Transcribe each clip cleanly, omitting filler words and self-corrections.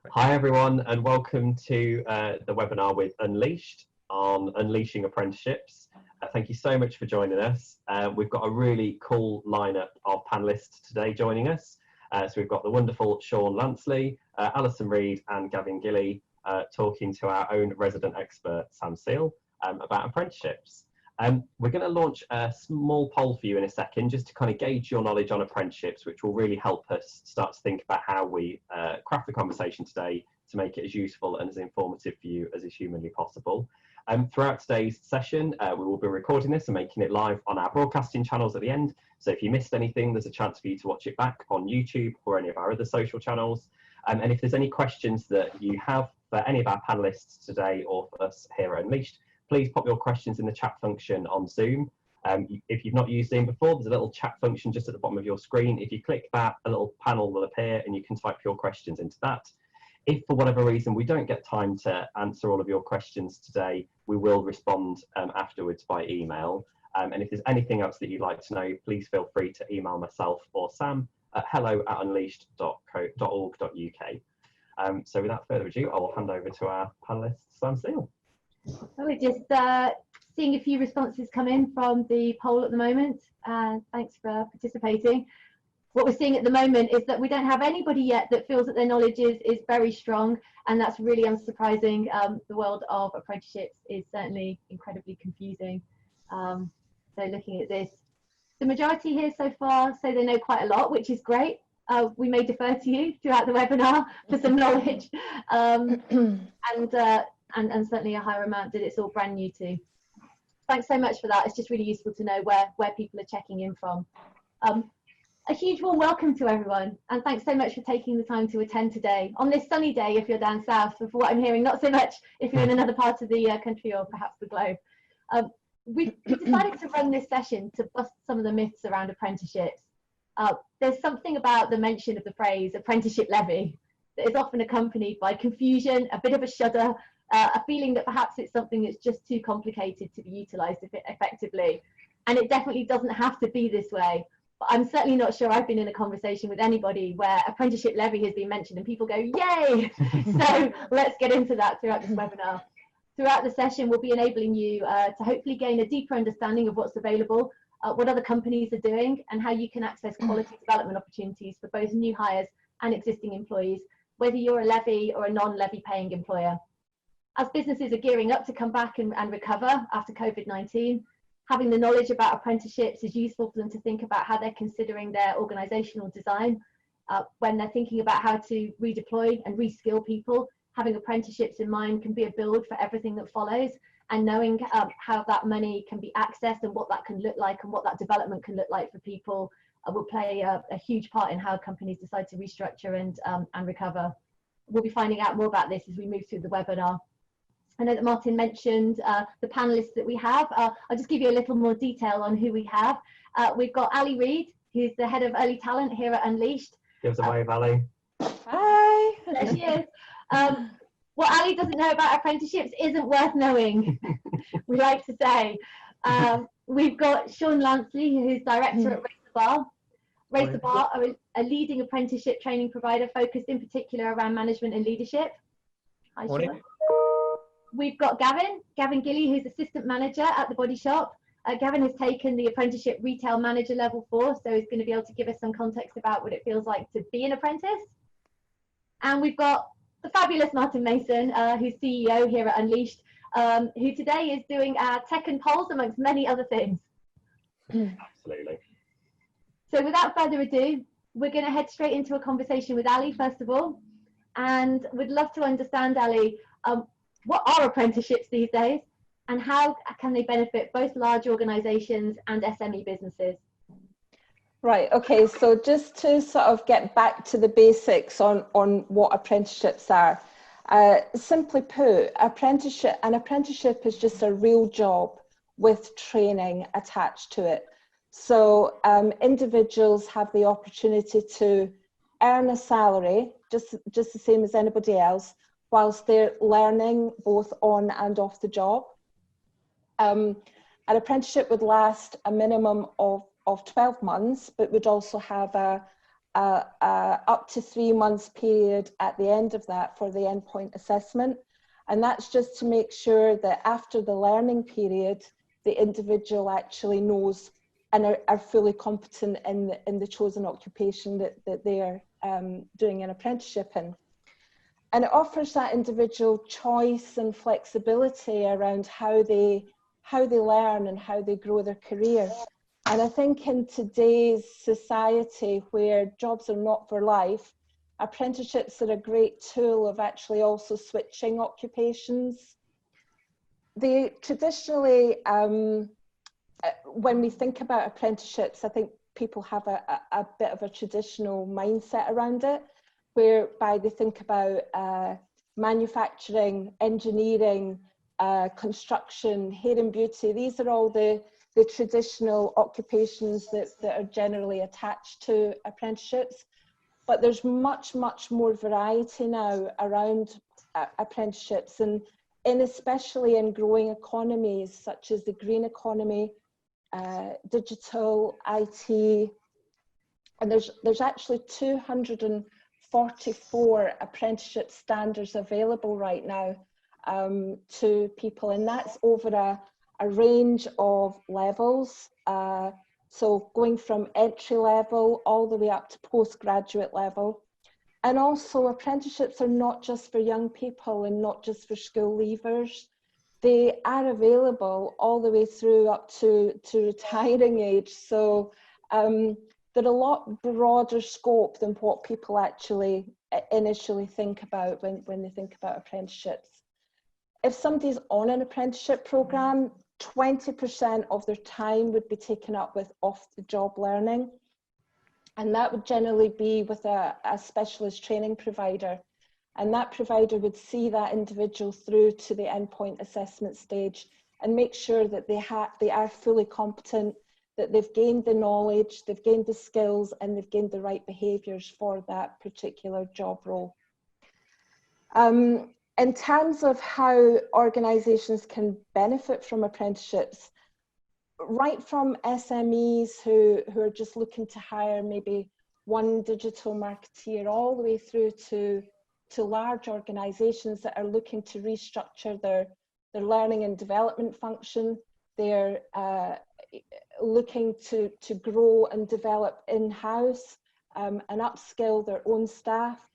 Hi everyone, and welcome to the webinar with Unleashed on Unleashing Apprenticeships. Thank you so much for joining us. We've got a really cool lineup of panelists today joining us. So we've got the wonderful Sean Lansley, Alison Reed and Gavin Gilly talking to our own resident expert Sam Seal about apprenticeships. We're going to launch a small poll for you in a second just to kind of gauge your knowledge on apprenticeships, which will really help us start to think about how we craft the conversation today to make it as useful and as informative for you as is humanly possible. Throughout today's session, we will be recording this and making it live on our broadcasting channels at the end. So if you missed anything, there's a chance for you to watch it back on YouTube or any of our other social channels. And if there's any questions that you have for any of our panelists today or for us here at Unleashed, please pop your questions in the chat function on Zoom. If you've not used Zoom before, there's a little chat function just at the bottom of your screen. If you click that, a little panel will appear and you can type your questions into that. If for whatever reason we don't get time to answer all of your questions today, we will respond afterwards by email. And if there's anything else that you'd like to know, please feel free to email myself or Sam at hello@unleashed.org.uk. So without further ado, I will hand over to our panelist, Sam Seal. We're just seeing a few responses come in from the poll at the moment. Thanks for participating. What we're seeing at the moment is that we don't have anybody yet that feels that their knowledge is very strong, and that's really unsurprising. The world of apprenticeships is certainly incredibly confusing. So looking at this, the majority here so far say they know quite a lot, which is great. We may defer to you throughout the webinar for some knowledge. And certainly a higher amount that it's all brand new to. Thanks so much for that. It's just really useful to know where people are checking in from. A huge warm welcome to everyone, and thanks so much for taking the time to attend today on this sunny day if you're down south, but for what I'm hearing, not so much if you're in another part of the country or perhaps the globe. We decided to run this session to bust some of the myths around apprenticeships. There's something about the mention of the phrase apprenticeship levy that is often accompanied by confusion, a bit of a shudder, a feeling that perhaps it's something that's just too complicated to be utilised effectively. And it definitely doesn't have to be this way. But I'm certainly not sure I've been in a conversation with anybody where apprenticeship levy has been mentioned and people go, yay! So let's get into that throughout this webinar. Throughout the session, we'll be enabling you to hopefully gain a deeper understanding of what's available, what other companies are doing, and how you can access quality development opportunities for both new hires and existing employees, whether you're a levy or a non-levy paying employer. As businesses are gearing up to come back and recover after COVID-19, having the knowledge about apprenticeships is useful for them to think about how they're considering their organisational design. When they're thinking about how to redeploy and reskill people, having apprenticeships in mind can be a build for everything that follows, and knowing how that money can be accessed and what that can look like and what that development can look like for people will play a huge part in how companies decide to restructure and recover. We'll be finding out more about this as we move through the webinar. I know that Martin mentioned the panelists that we have. I'll just give you a little more detail on who we have. We've got Ali Reed, who's the head of early talent here at Unleashed. Give us a wave, Ali. Hi. There she is. What Ali doesn't know about apprenticeships isn't worth knowing, we like to say. We've got Sean Lansley, who's director at Raise the Bar. Raise the Bar are a leading apprenticeship training provider focused in particular around management and leadership. Hi, Sean. We've got Gavin Gilly, who's assistant manager at the Body Shop. Gavin has taken the apprenticeship retail manager level 4, so he's going to be able to give us some context about what it feels like to be an apprentice. And we've got the fabulous Martin Mason, who's CEO here at Unleashed, who today is doing our tech and polls amongst many other things. Absolutely. So without further ado, we're going to head straight into a conversation with Ali first of all, and we'd love to understand, Ali, what are apprenticeships these days, and how can they benefit both large organisations and SME businesses? Right, okay, so just to sort of get back to the basics on what apprenticeships are. Simply put, an apprenticeship is just a real job with training attached to it. So individuals have the opportunity to earn a salary, just the same as anybody else, whilst they're learning both on and off the job. An apprenticeship would last a minimum of 12 months, but would also have a up to 3 months period at the end of that for the endpoint assessment. And that's just to make sure that after the learning period, the individual actually knows and are fully competent in the chosen occupation that they are doing an apprenticeship in. And it offers that individual choice and flexibility around how they learn and how they grow their career. And I think in today's society where jobs are not for life, apprenticeships are a great tool of actually also switching occupations. They traditionally, when we think about apprenticeships, I think people have a bit of a traditional mindset around it, whereby they think about manufacturing, engineering, construction, hair and beauty. These are all the traditional occupations that are generally attached to apprenticeships. But there's much more variety now around apprenticeships, and especially in growing economies such as the green economy, digital, IT, and there's actually 244 apprenticeship standards available right now to people, and that's over a range of levels. So going from entry level all the way up to postgraduate level. And also apprenticeships are not just for young people and not just for school leavers. They are available all the way through up to retiring age. So they're a lot broader scope than what people actually initially think about when they think about apprenticeships. If somebody's on an apprenticeship program, 20% of their time would be taken up with off-the-job learning. And that would generally be with a specialist training provider. And that provider would see that individual through to the endpoint assessment stage and make sure that they are fully competent, that they've gained the knowledge, they've gained the skills, and they've gained the right behaviours for that particular job role. In terms of how organisations can benefit from apprenticeships, right from SMEs who are just looking to hire maybe one digital marketeer, all the way through to large organisations that are looking to restructure their learning and development function. They're looking to grow and develop in-house and upskill their own staff.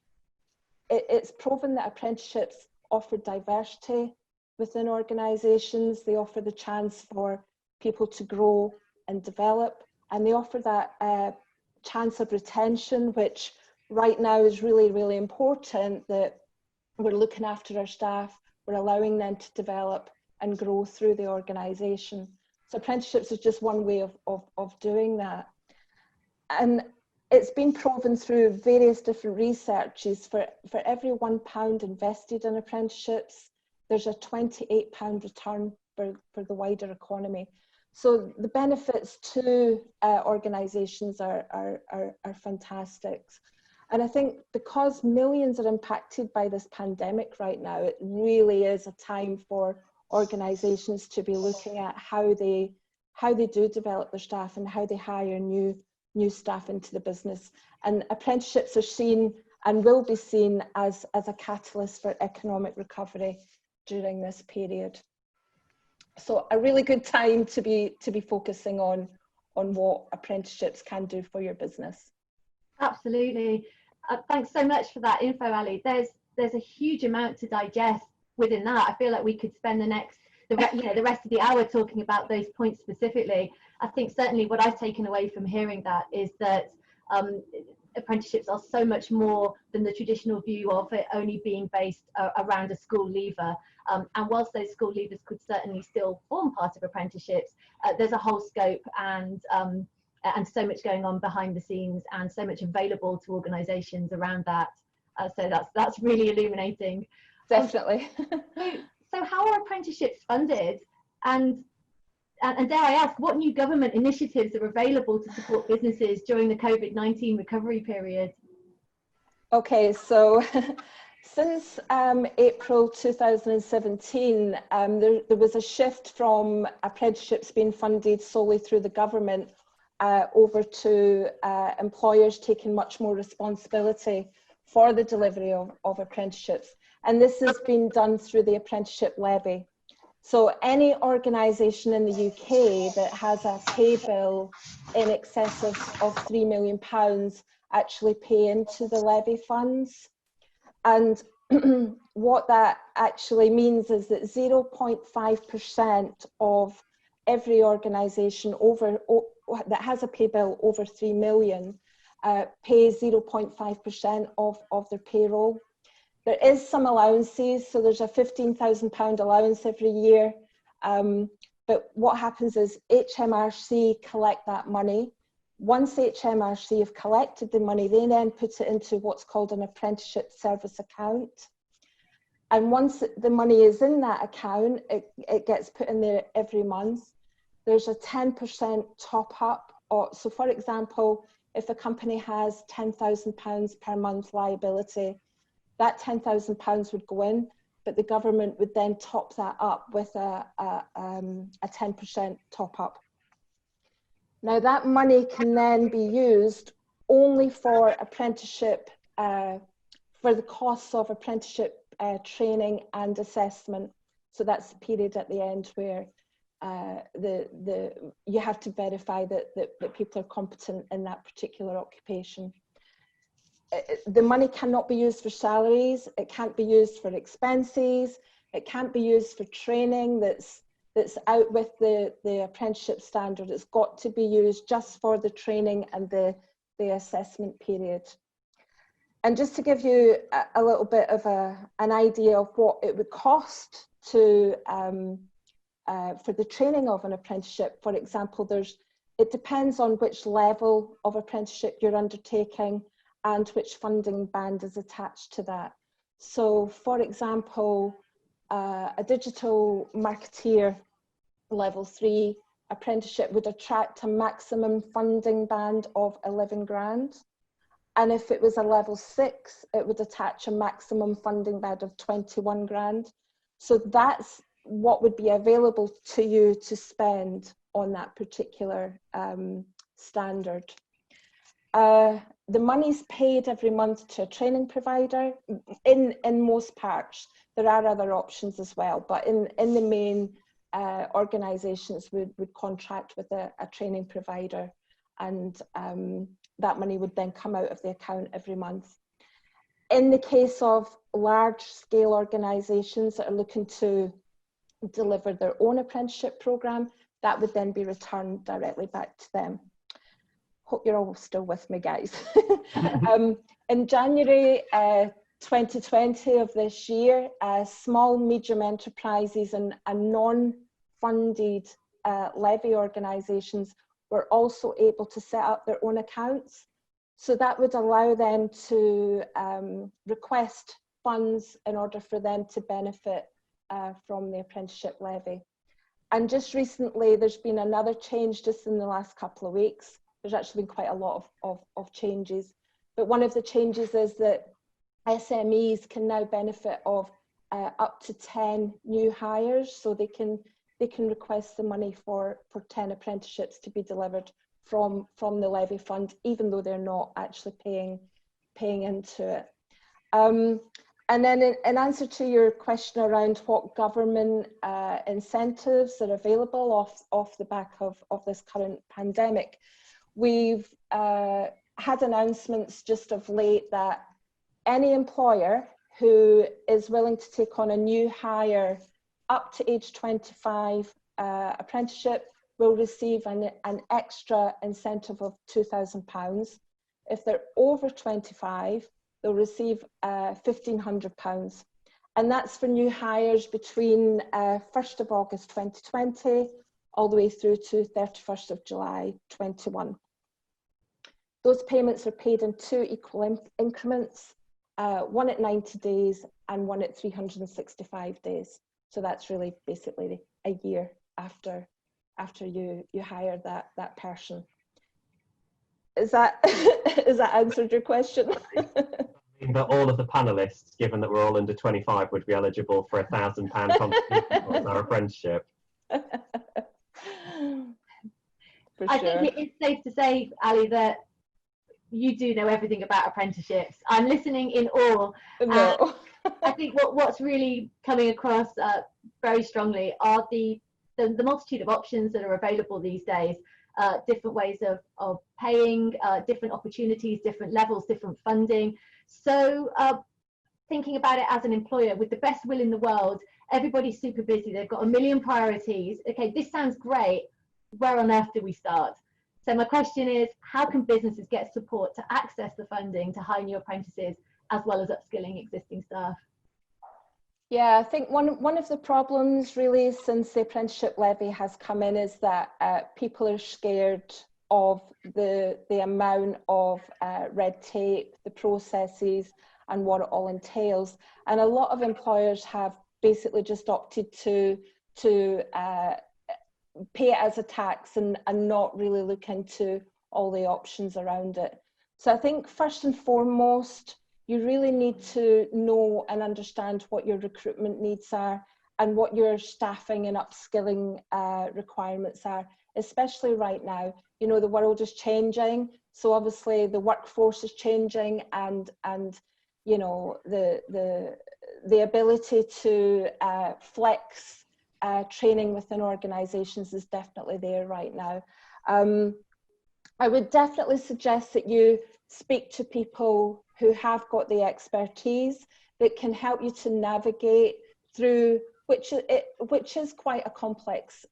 It's proven that apprenticeships offer diversity within organisations. They offer the chance for people to grow and develop, and they offer that chance of retention, which right now is really important, that we're looking after our staff, we're allowing them to develop and grow through the organisation. So apprenticeships is just one way of doing that. And it's been proven through various different researches, for every £1 invested in apprenticeships, there's a £28 return for the wider economy. So the benefits to organisations are fantastic. And I think because millions are impacted by this pandemic right now, it really is a time for organisations to be looking at how they do develop their staff and how they hire new staff into the business. And apprenticeships are seen and will be seen as a catalyst for economic recovery during this period. So a really good time to be focusing on what apprenticeships can do for your business. Absolutely. Thanks so much for that info, Ali. There's a huge amount to digest within that. I feel like we could spend the rest of the hour talking about those points specifically. I think certainly what I've taken away from hearing that is that apprenticeships are so much more than the traditional view of it only being based around a school leaver. And whilst those school leavers could certainly still form part of apprenticeships, there's a whole scope and so much going on behind the scenes and so much available to organisations around that. So that's really illuminating. Definitely. So how are apprenticeships funded? And dare I ask, what new government initiatives are available to support businesses during the COVID-19 recovery period? Okay, so since April 2017, there was a shift from apprenticeships being funded solely through the government over to employers taking much more responsibility for the delivery of apprenticeships. And this has been done through the apprenticeship levy. So any organisation in the UK that has a pay bill in excess of £3 million actually pay into the levy funds. And what that actually means is that 0.5% of every organisation that has a pay bill over 3 million pays 0.5% of their payroll. There is some allowances, so there's a £15,000 allowance every year. But what happens is HMRC collect that money. Once HMRC have collected the money, they then put it into what's called an apprenticeship service account. And once the money is in that account, it gets put in there every month. There's a 10% top up. So for example, if a company has £10,000 per month liability, that £10,000 would go in, but the government would then top that up with a 10% top up. Now that money can then be used only for apprenticeship, for the costs of apprenticeship training and assessment. So that's the period at the end where you have to verify that people are competent in that particular occupation. The money cannot be used for salaries, it can't be used for expenses, it can't be used for training that's out with the apprenticeship standard. It's got to be used just for the training and the assessment period. And just to give you a little bit of an idea of what it would cost to for the training of an apprenticeship, for example, it depends on which level of apprenticeship you're undertaking and which funding band is attached to that. So for example, a digital marketeer level 3 apprenticeship would attract a maximum funding band of 11 grand. And if it was a level 6, it would attach a maximum funding band of 21 grand. So that's what would be available to you to spend on that particular standard. The money's paid every month to a training provider. In most parts, there are other options as well, but in the main, organisations would contract with a training provider, and that money would then come out of the account every month. In the case of large-scale organisations that are looking to deliver their own apprenticeship programme, that would then be returned directly back to them. Hope you're all still with me, guys. In January 2020 of this year, small, medium enterprises and non-funded levy organisations were also able to set up their own accounts. So that would allow them to request funds in order for them to benefit from the apprenticeship levy. And just recently, there's been another change just in the last couple of weeks. There's actually been quite a lot of changes. But one of the changes is that SMEs can now benefit of up to 10 new hires. So they can request the money for 10 apprenticeships to be delivered from the levy fund, even though they're not actually paying into it. And then in answer to your question around what government incentives are available off the back of this current pandemic, we've had announcements just of late that any employer who is willing to take on a new hire up to age 25 apprenticeship will receive an extra incentive of £2,000. If they're over 25, they'll receive £1,500. And that's for new hires between 1st of August 2020 all the way through to 31st of July 21. Those payments are paid in 2 equal increments, one at 90 days and one at 365 days. So that's really basically a year after you hire that person. Is that has that answered your question? But all of the panelists, given that we're all under 25, would be eligible for £1,000 contribution towards our apprenticeship. For I sure. think it is safe to say, Ali, that you do know everything about apprenticeships. I'm listening in awe. No. I think what's really coming across very strongly are the multitude of options that are available these days, different ways of paying, different opportunities, different levels, different funding. So thinking about it as an employer, with the best will in the world, everybody's super busy, they've got a million priorities. Okay, this sounds great. Where on earth do we start? So my question is, how can businesses get support to access the funding to hire new apprentices, as well as upskilling existing staff? Yeah, I think one of the problems really since the apprenticeship levy has come in is that people are scared of the amount of red tape, the processes, and what it all entails. And a lot of employers have basically just opted to pay it as a tax and not really look into all the options around it. So I think first and foremost, you really need to know and understand what your recruitment needs are and what your staffing and upskilling requirements are, especially right now. You know, the world is changing, so obviously the workforce is changing, and you know, the ability to flex training within organisations is definitely there right now. I would definitely suggest that you speak to people who have got the expertise that can help you to navigate through, which is quite a complex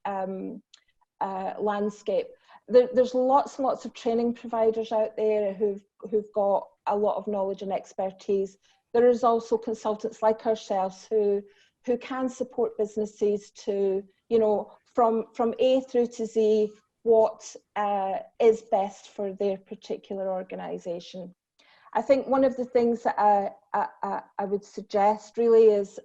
landscape. There's lots and lots of training providers out there who've got a lot of knowledge and expertise. There is also consultants like ourselves who can support businesses to, you know, from A through to Z, what is best for their particular organisation. I think one of the things that I would suggest really is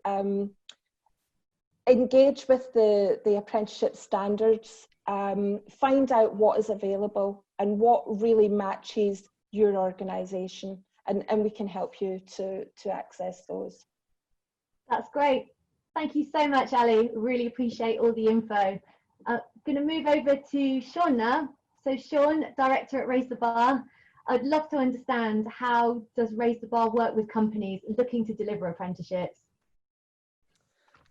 engage with the apprenticeship standards, find out what is available and what really matches your organisation, and we can help you to access those. That's great. Thank you so much, Ali. Really appreciate all the info. I'm going to move over to Sean now. So Sean, Director at Raise the Bar. I'd love to understand, how does Raise the Bar work with companies looking to deliver apprenticeships?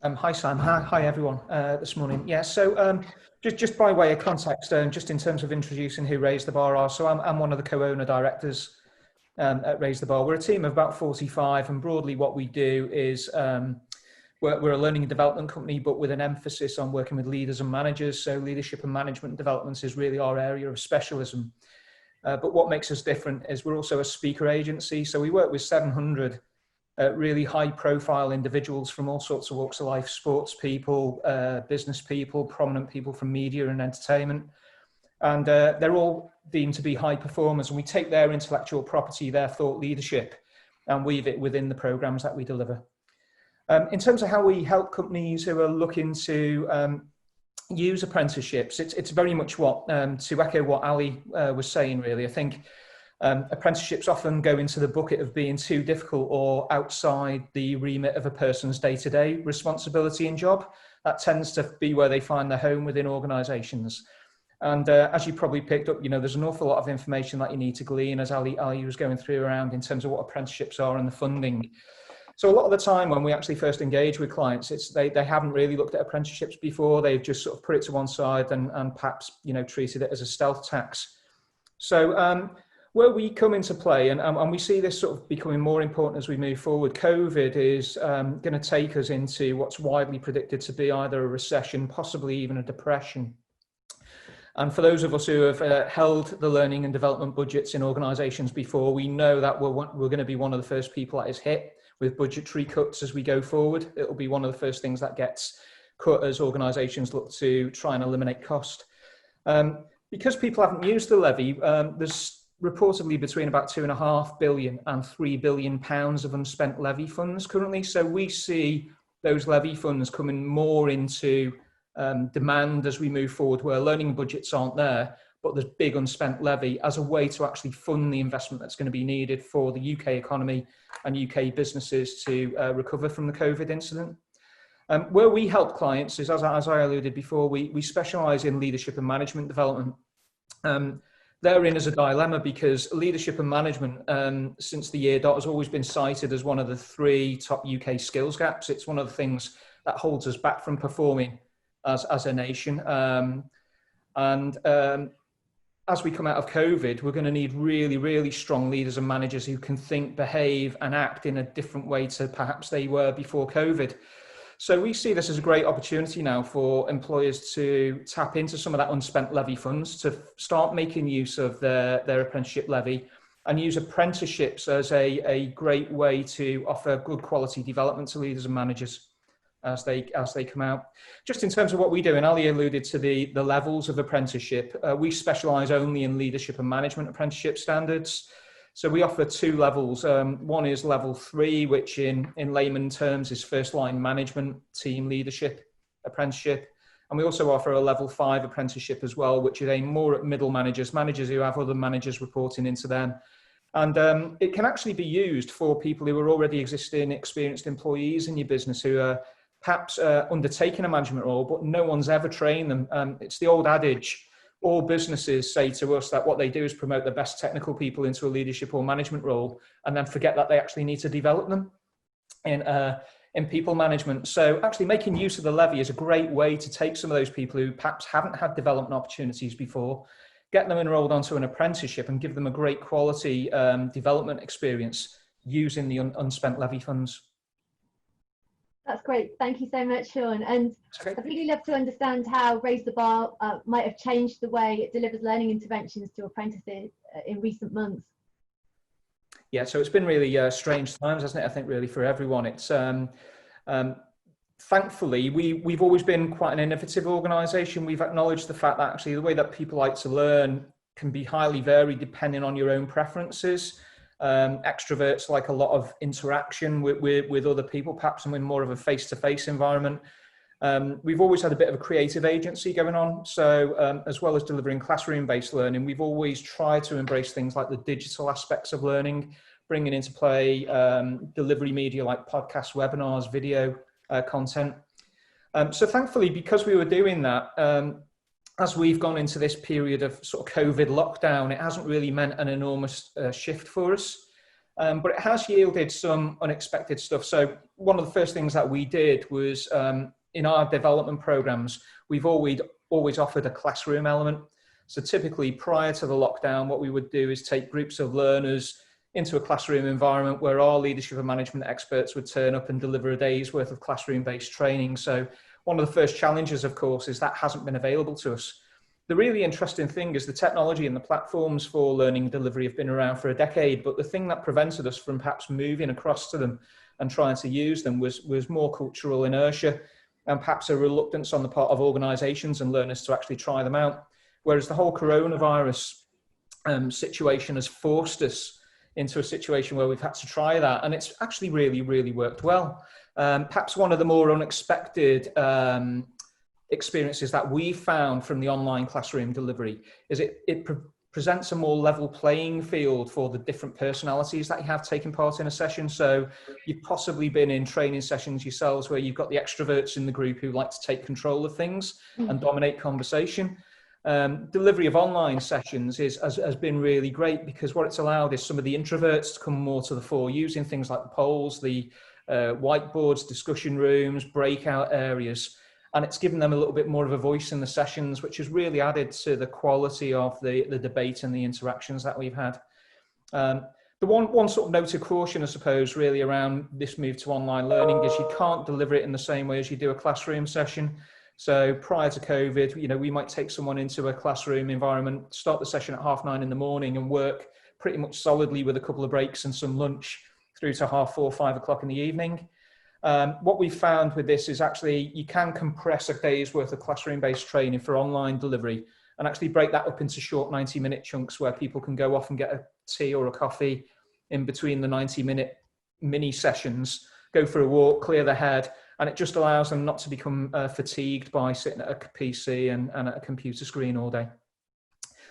Hi Sam, hi everyone this morning. Yeah, so just by way of context, just in terms of introducing who Raise the Bar are, so I'm one of the co-owner directors at Raise the Bar. We're a team of about 45, and broadly what we do is we're a learning and development company, but with an emphasis on working with leaders and managers. So leadership and management development is really our area of specialism. But what makes us different is we're also a speaker agency. So we work with 700 really high profile individuals from all sorts of walks of life: sports people, business people, prominent people from media and entertainment. And they're all deemed to be high performers, and we take their intellectual property, their thought leadership, and weave it within the programs that we deliver. In terms of how we help companies who are looking to use apprenticeships, it's very much what, to echo what Ali was saying really. I think apprenticeships often go into the bucket of being too difficult or outside the remit of a person's day-to-day responsibility and job. That tends to be where they find their home within organisations. And as you probably picked up, you know, there's an awful lot of information that you need to glean, as Ali was going through around, in terms of what apprenticeships are and the funding. So a lot of the time when we actually first engage with clients, it's they haven't really looked at apprenticeships before. They've just sort of put it to one side and perhaps, you know, treated it as a stealth tax. So where we come into play, and we see this sort of becoming more important as we move forward, COVID is going to take us into what's widely predicted to be either a recession, possibly even a depression. And for those of us who have held the learning and development budgets in organisations before, we know that we're going to be one of the first people that is hit with budgetary cuts as we go forward. It'll be one of the first things that gets cut as organisations look to try and eliminate cost. Because people haven't used the levy, there's reportedly between about £2.5 billion and £3 billion of unspent levy funds currently. So we see those levy funds coming more into demand as we move forward, where learning budgets aren't there, but there's big unspent levy as a way to actually fund the investment that's going to be needed for the UK economy and UK businesses to recover from the COVID incident. Where we help clients is, as I alluded before, we specialise in leadership and management development. Therein is a dilemma because leadership and management since the year dot has always been cited as one of the 3 top UK skills gaps. It's one of the things that holds us back from performing as a nation. As we come out of COVID, we're going to need really, really strong leaders and managers who can think, behave and act in a different way to perhaps they were before COVID. So we see this as a great opportunity now for employers to tap into some of that unspent levy funds, to start making use of their apprenticeship levy and use apprenticeships as a great way to offer good quality development to leaders and managers as they come out. Just in terms of what we do, and Ali alluded to the levels of apprenticeship, we specialise only in leadership and management apprenticeship standards. So we offer 2 levels. One is level 3, which in layman terms is first line management, team leadership apprenticeship. And we also offer a level 5 apprenticeship as well, which is aimed more at middle managers who have other managers reporting into them. And it can actually be used for people who are already existing, experienced employees in your business who are perhaps undertaking a management role, but no one's ever trained them. It's the old adage, all businesses say to us that what they do is promote the best technical people into a leadership or management role and then forget that they actually need to develop them in people management. So actually making use of the levy is a great way to take some of those people who perhaps haven't had development opportunities before, get them enrolled onto an apprenticeship and give them a great quality development experience using the unspent levy funds. That's great. Thank you so much, Sean. And I'd really love to understand how Raise the Bar might have changed the way it delivers learning interventions to apprentices in recent months. Yeah, so it's been really strange times, hasn't it? I think really for everyone. It's thankfully we've always been quite an innovative organisation. We've acknowledged the fact that actually the way that people like to learn can be highly varied depending on your own preferences. Extroverts like a lot of interaction with other people, perhaps in more of a face-to-face environment. We've always had a bit of a creative agency going on. So as well as delivering classroom-based learning, we've always tried to embrace things like the digital aspects of learning, bringing into play delivery media like podcasts, webinars, video content. So thankfully, because we were doing that, as we've gone into this period of sort of COVID lockdown, it hasn't really meant an enormous shift for us, but it has yielded some unexpected stuff. So one of the first things that we did was in our development programs, we've always offered a classroom element. So typically prior to the lockdown, what we would do is take groups of learners into a classroom environment where our leadership and management experts would turn up and deliver a day's worth of classroom-based training. So one of the first challenges, of course, is that hasn't been available to us. The really interesting thing is the technology and the platforms for learning and delivery have been around for a decade, but the thing that prevented us from perhaps moving across to them and trying to use them was more cultural inertia and perhaps a reluctance on the part of organisations and learners to actually try them out. Whereas the whole coronavirus situation has forced us into a situation where we've had to try that, and it's actually really, really worked well. Perhaps one of the more unexpected experiences that we found from the online classroom delivery is it presents a more level playing field for the different personalities that you have taking part in a session. So you've possibly been in training sessions yourselves where you've got the extroverts in the group who like to take control of things and dominate conversation. Delivery of online sessions has been really great because what it's allowed is some of the introverts to come more to the fore using things like the polls, the whiteboards, discussion rooms, breakout areas, and it's given them a little bit more of a voice in the sessions, which has really added to the quality of the debate and the interactions that we've had. The one sort of note of caution, I suppose, really around this move to online learning is you can't deliver it in the same way as you do a classroom session. So prior to COVID, we might take someone into a classroom environment, start the session at 9:30 in the morning and work pretty much solidly with a couple of breaks and some lunch through to 4:30, 5 o'clock in the evening. What we found with this is actually you can compress a day's worth of classroom-based training for online delivery and actually break that up into short 90-minute chunks where people can go off and get a tea or a coffee in between the 90-minute mini sessions, go for a walk, clear their head, and it just allows them not to become fatigued by sitting at a PC and at a computer screen all day.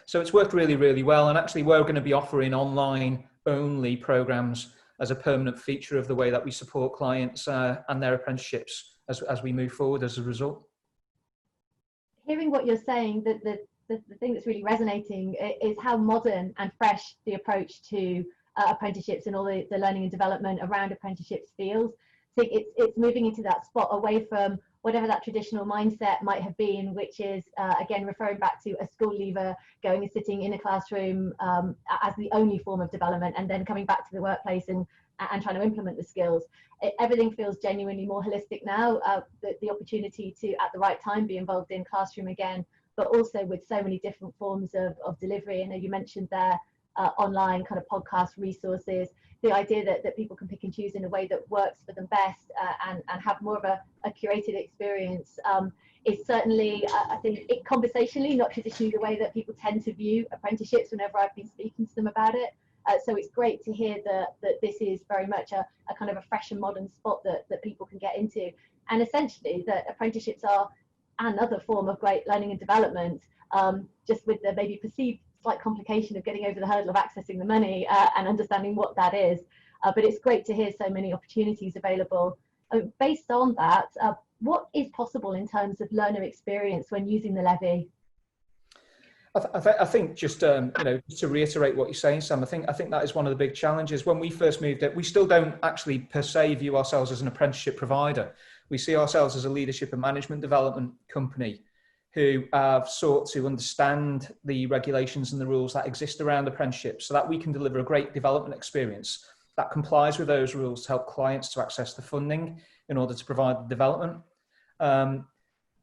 So it's worked really, really well, and actually we're going to be offering online-only programs as a permanent feature of the way that we support clients and their apprenticeships as we move forward as a result. Hearing what you're saying, that the thing that's really resonating is how modern and fresh the approach to apprenticeships and all the learning and development around apprenticeships feels. So it's moving into that spot away from whatever that traditional mindset might have been, which is, again, referring back to a school leaver going and sitting in a classroom as the only form of development, and then coming back to the workplace and trying to implement the skills. Everything feels genuinely more holistic now. The opportunity to, at the right time, be involved in classroom again, but also with so many different forms of delivery. I know you mentioned there online kind of podcast resources, the idea that people can pick and choose in a way that works for them best and have more of a curated experience is certainly, I think, conversationally, not traditionally the way that people tend to view apprenticeships whenever I've been speaking to them about it. So it's great to hear that this is very much a kind of a fresh and modern spot that people can get into. And essentially that apprenticeships are another form of great learning and development, just with the maybe perceived slight complication of getting over the hurdle of accessing the money and understanding what that is. But it's great to hear so many opportunities available. Based on that, what is possible in terms of learner experience when using the levy? I think just just to reiterate what you're saying, Sam, I think that is one of the big challenges. When we first moved it, we still don't actually per se view ourselves as an apprenticeship provider. We see ourselves as a leadership and management development company who have sought to understand the regulations and the rules that exist around apprenticeships so that we can deliver a great development experience that complies with those rules to help clients to access the funding in order to provide the development.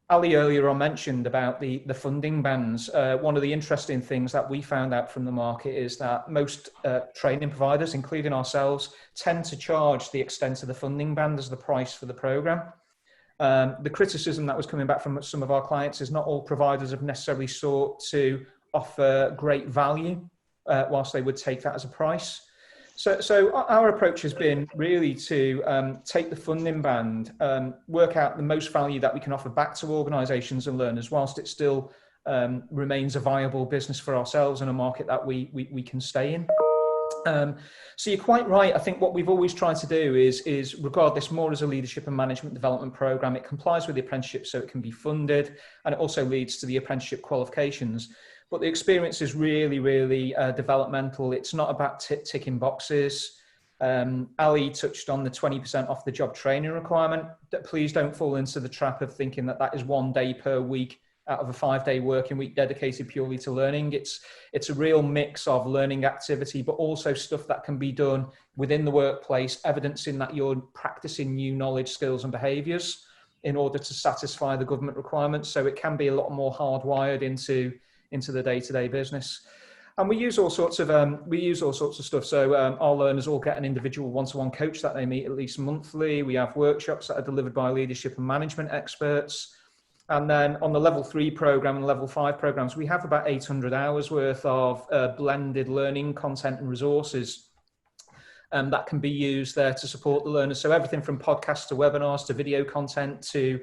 Ali earlier on mentioned about the funding bands. One of the interesting things that we found out from the market is that most training providers, including ourselves, tend to charge the extent of the funding band as the price for the program. The criticism that was coming back from some of our clients is not all providers have necessarily sought to offer great value whilst they would take that as a price. So our approach has been really to take the funding band, work out the most value that we can offer back to organisations and learners whilst it still remains a viable business for ourselves in a market that we can stay in. So you're quite right. I think what we've always tried to do is regard this more as a leadership and management development program. It complies with the apprenticeship so it can be funded, and it also leads to the apprenticeship qualifications. But the experience is really, really developmental. It's not about ticking boxes. Ali touched on the 20% off the job training requirement. Please don't fall into the trap of thinking that is 1 day per week out of a 5-day working week dedicated purely to learning. It's a real mix of learning activity, but also stuff that can be done within the workplace, evidencing that you're practicing new knowledge, skills and behaviours in order to satisfy the government requirements. So it can be a lot more hardwired into the day-to-day business. And we use all sorts of stuff. So our learners all get an individual one-to-one coach that they meet at least monthly. We have workshops that are delivered by leadership and management experts. And then on the level 3 program and level 5 programs, we have about 800 hours worth of blended learning content and resources that can be used there to support the learners. So everything from podcasts to webinars to video content to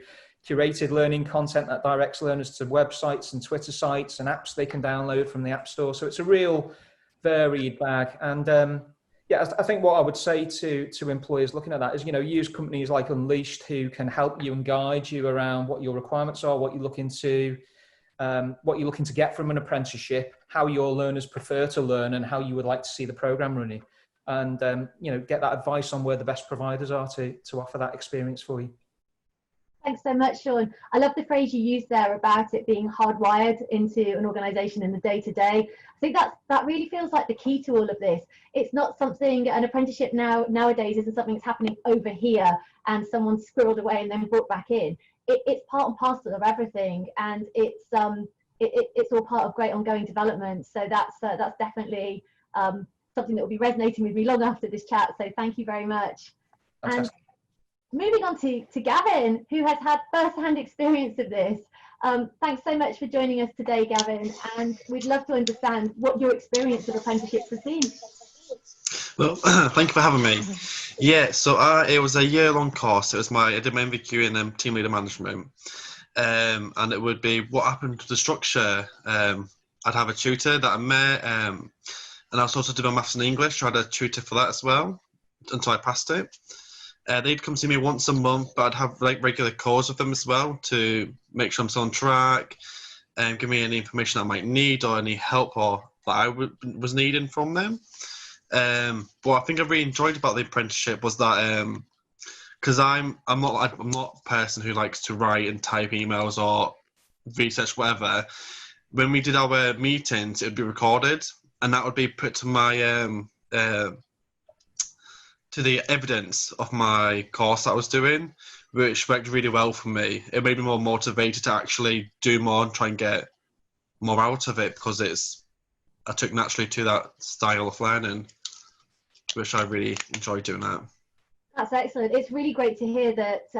curated learning content that directs learners to websites and Twitter sites and apps they can download from the App Store. So it's a real varied bag. And I think what I would say to employers looking at that is, use companies like Unleashed who can help you and guide you around what your requirements are, what you're looking to get from an apprenticeship, how your learners prefer to learn and how you would like to see the program running. And, get that advice on where the best providers are to offer that experience for you. Thanks so much, Sean. I love the phrase you used there about it being hardwired into an organisation in the day-to-day. I think that really feels like the key to all of this. It's not something, an apprenticeship nowadays isn't something that's happening over here and someone's squirreled away and then brought back in. It's part and parcel of everything, and it's all part of great ongoing development. So that's definitely something that will be resonating with me long after this chat. So thank you very much. Fantastic. And moving on to Gavin, who has had first-hand experience of this. Thanks so much for joining us today, Gavin, and we'd love to understand what your experience of apprenticeships has been. Well, thank you for having me. Yeah, so it was a year-long course. I did my MVQ in team leader management, and it would be what happened to the structure. I'd have a tutor that I met, and I was also doing my maths and English. I had a tutor for that as well until I passed it. They'd come see me once a month, but I'd have regular calls with them as well to make sure I'm still on track. give me any information I might need or any help or that I was needing from them. What I think I really enjoyed about the apprenticeship was that because I'm not a person who likes to write and type emails or research whatever. When we did our meetings, it would be recorded, and that would be put to my to the evidence of my course that I was doing, which worked really well for me. It made me more motivated to actually do more and try and get more out of it, because I took naturally to that style of learning, which I really enjoyed doing that. That's excellent. It's really great to hear that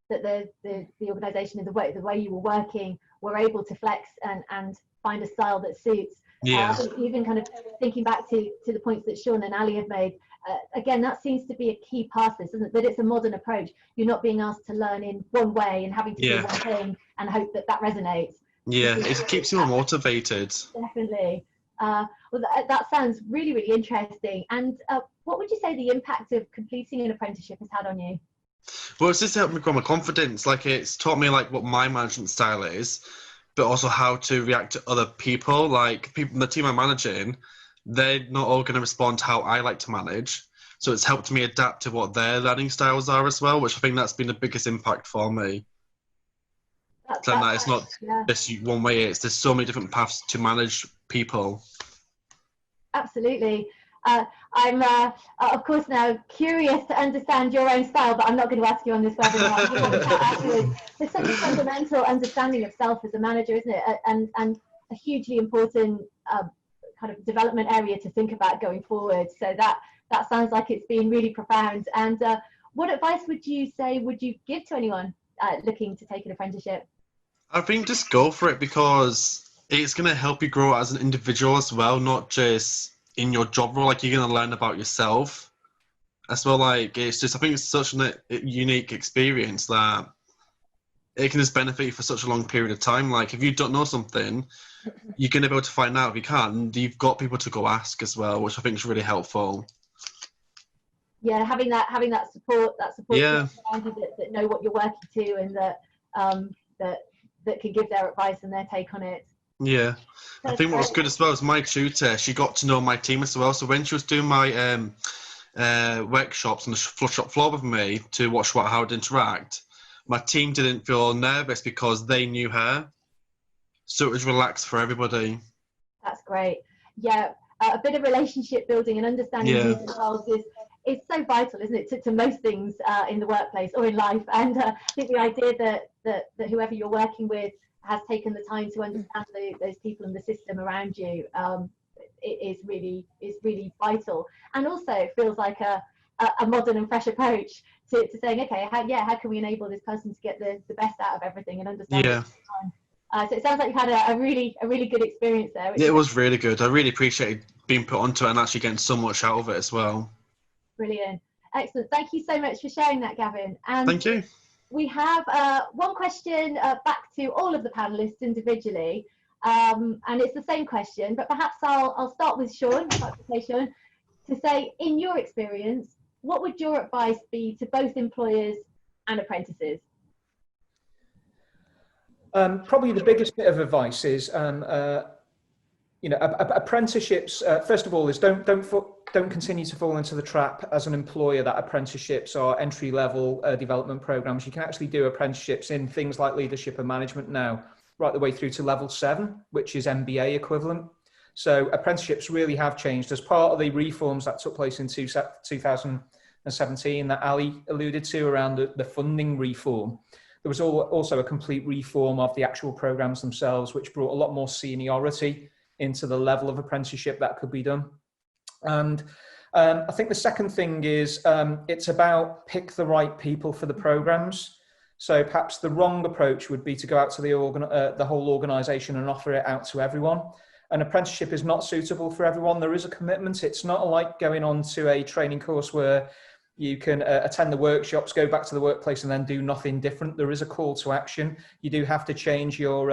that the organisation and the way you were working were able to flex and find a style that suits. Yeah. Even kind of thinking back to the points that Sean and Ali have made, again, that seems to be a key part of this, isn't it? That it's a modern approach. You're not being asked to learn in one way and having to do one thing and hope that resonates. Yeah, it keeps you more motivated. Definitely. Well, that sounds really, really interesting. And what would you say the impact of completing an apprenticeship has had on you? Well, it's just helped me grow my confidence. Like, it's taught me like what my management style is, but also how to react to other people. Like, people in the team I'm managing, they're not all going to respond to how I like to manage. So it's helped me adapt to what their learning styles are as well, which I think that's been the biggest impact for me. That it's not just one way. There's so many different paths to manage people. Absolutely. I'm, of course, now curious to understand your own style, but I'm not going to ask you on this webinar. There's such a fundamental understanding of self as a manager, isn't it? And a hugely important kind of development area to think about going forward. So that sounds like it's been really profound. And what advice would you give to anyone looking to take an apprenticeship? I think just go for it, because it's going to help you grow as an individual as well, not just in your job role. Like, you're going to learn about yourself as well. Like, it's just, I think it's such a unique experience that it can just benefit you for such a long period of time. Like, if you don't know something, you're going to be able to find out. If you can't, and you've got people to go ask as well, which I think is really helpful. Yeah, having that support Yeah. that know what you're working to, and that can give their advice and their take on it. Yeah, I think what was good as well is my tutor, she got to know my team as well. So when she was doing my workshops on the shop floor with me to watch how I would interact, my team didn't feel nervous because they knew her. So it was relaxed for everybody. That's great. Yeah, a bit of relationship building and understanding who's involved is so vital, isn't it, to most things in the workplace or in life. And I think the idea that whoever you're working with has taken the time to understand those people and the system around you is really vital, and also feels like a modern and fresh approach to saying, okay, how can we enable this person to get the best out of everything and understand it. So it sounds like you've had a really good experience there. Yeah, it was really good. I really appreciated being put onto it and actually getting so much out of it as well. Brilliant. Excellent. Thank you so much for sharing that, Gavin. And thank you. We have one question back to all of the panelists individually, and it's the same question, but perhaps I'll start with Sean, to say, in your experience, what would your advice be to both employers and apprentices? Probably the biggest bit of advice is, apprenticeships. First of all, is don't continue to fall into the trap as an employer that apprenticeships are entry-level development programs. You can actually do apprenticeships in things like leadership and management now, right the way through to level 7, which is MBA equivalent. So apprenticeships really have changed as part of the reforms that took place in 2017 that Ali alluded to around the funding reform. There was also a complete reform of the actual programs themselves, which brought a lot more seniority into the level of apprenticeship that could be done. And I think the second thing is it's about pick the right people for the programs. So perhaps the wrong approach would be to go out to the whole organisation and offer it out to everyone. An apprenticeship is not suitable for everyone. There is a commitment. It's not like going on to a training course where you can attend the workshops, go back to the workplace, and then do nothing different. There is a call to action. You do have to change your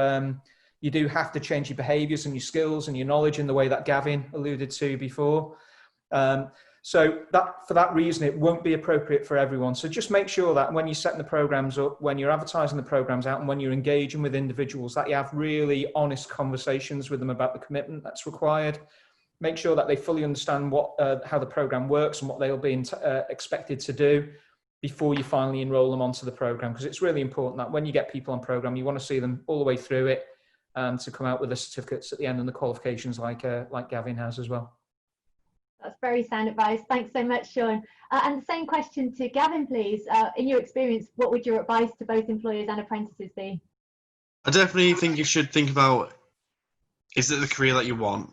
behaviours and your skills and your knowledge in the way that Gavin alluded to before. So for that reason, it won't be appropriate for everyone. So just make sure that when you're setting the programs up, when you're advertising the programs out, and when you're engaging with individuals, that you have really honest conversations with them about the commitment that's required. Make sure that they fully understand how the program works and what they'll be expected to do before you finally enroll them onto the program. Because it's really important that when you get people on program, you want to see them all the way through it to come out with the certificates at the end and the qualifications like Gavin has as well. That's very sound advice. Thanks so much, Sean. And the same question to Gavin, please. In your experience, what would your advice to both employers and apprentices be? I definitely think you should think about, is it the career that you want?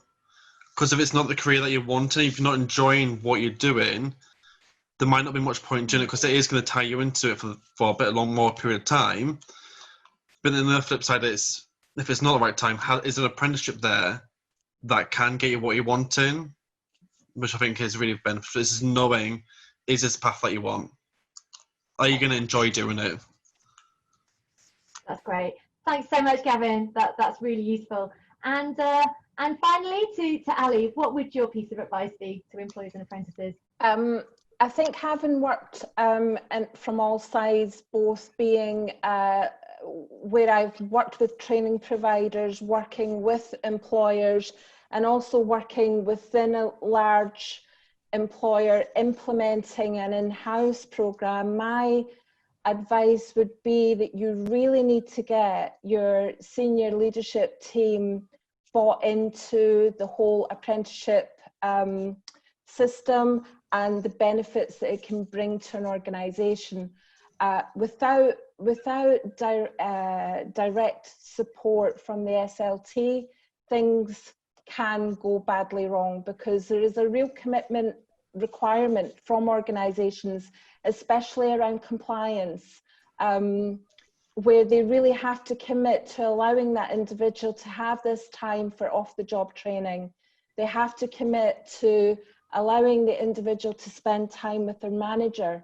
Because if it's not the career that you want, and if you're not enjoying what you're doing, there might not be much point in it, because it is going to tie you into it for a bit more period of time. But then the flip side is, if it's not the right time, is an apprenticeship there that can get you what you're wanting? Which I think is really beneficial, is knowing, is this the path that you want? Are you going to enjoy doing it? That's great. Thanks so much, Gavin. That's really useful. And finally, to Ali, what would your piece of advice be to employers and apprentices? I think having worked and from all sides, both being where I've worked with training providers, working with employers, and also working within a large employer implementing an in-house program, my advice would be that you really need to get your senior leadership team bought into the whole apprenticeship system and the benefits that it can bring to an organisation. Without direct support from the SLT, things can go badly wrong, because there is a real commitment requirement from organisations, especially around compliance, where they really have to commit to allowing that individual to have this time for off-the-job training. They have to commit to allowing the individual to spend time with their manager